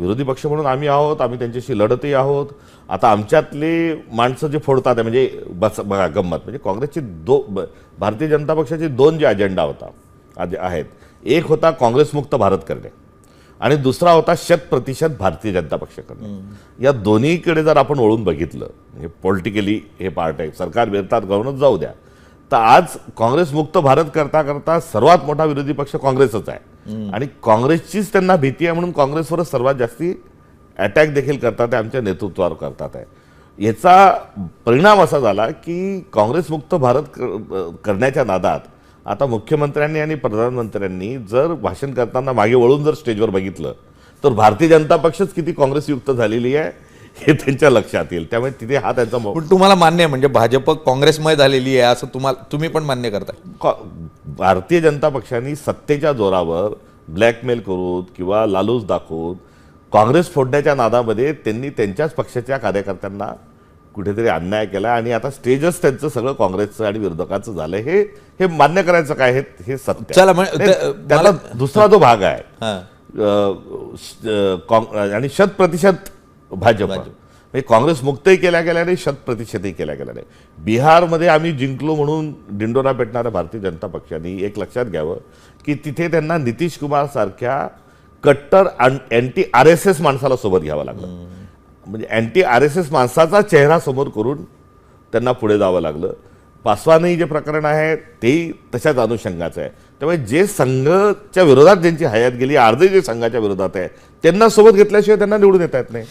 विरोधी पक्ष म्हणून आम्ही आहोत, आम्ही त्यांच्याशी लढतही आहोत. आता आमच्यातले माणसं जे फोडतात आहे, म्हणजे बस बघा गंमत, म्हणजे काँग्रेसची भारतीय जनता पक्षाचे दोन जे अजेंडा होता आहेत, एक होता काँग्रेसमुक्त भारत करणे आणि दुसरा होता 100% भारतीय जनता पक्ष करणे. या दोन्हीकडे जर आपण वळून बघितलं, म्हणजे पॉलिटिकली हे पार्ट आहे, सरकार विरोधात गव्हर्नन्स जाऊ द्या, तर आज काँग्रेसमुक्त भारत करता करता सर्वात मोठा विरोधी पक्ष काँग्रेसच आहे आणि काँग्रेसचीच त्यांना भीती आहे म्हणून काँग्रेसवर सर्वात जास्ती अटॅक देखील करतात आहे, आमच्या नेतृत्वावर करतात आहे. याचा परिणाम असा झाला की काँग्रेसमुक्त भारत करण्याच्या नादात आता मुख्यमंत्र्यांनी आणि प्रधानमंत्र्यांनी जर भाषण करताना मागे वळून जर स्टेजवर बघितलं तर भारतीय जनता पक्षच किती काँग्रेसयुक्त झालेली आहे हे त्यांच्या लक्षात येईल. त्यामुळे तिथे हा त्यांचा पण तुम्हाला मान्य आहे म्हणजे भाजप काँग्रेसमय झालेली आहे असं तुम्ही पण मान्य करताय? भारतीय जनता पक्षाने सत्तेच्या जोरावर ब्लॅकमेल करून किंवा लालूच दाखवून काँग्रेस फोडण्याच्या नादामध्ये त्यांनी त्यांच्याच पक्षाच्या कार्यकर्त्यांना कुठेतरी अन्याय केला आणि आता स्टेजच त्यांचं सगळं काँग्रेसचं आणि विरोधकांचं झालं. हे मान्य करायचं काय हे सत्य. चला त्याला दुसरा जो भाग आहे आणि 100% भाजप म्हणजे काँग्रेस मुक्तही केल्या गेल्या नाही, 100%ही केल्या गेल्या नाही. बिहारमध्ये आम्ही जिंकलो म्हणून दिंडोरा पेटणाऱ्या भारतीय जनता पक्षाने एक लक्षात घ्यावं की तिथे त्यांना नितीश कुमार सारख्या कट्टर अँटी RSS माणसाला सोबत घ्यावं लागलं. म्हणजे अँटी RSS माणसाचा चेहरा समोर करून त्यांना पुढे जावं लागलं. पासवानही जे प्रकरण आहे तेही तशाच अनुषंगाचं आहे. त्यामुळे जे संघाच्या विरोधात ज्यांची हयात गेली, अर्धे जे संघाच्या विरोधात आहे त्यांना सोबत घेतल्याशिवाय त्यांना निवडून येता येत नाही.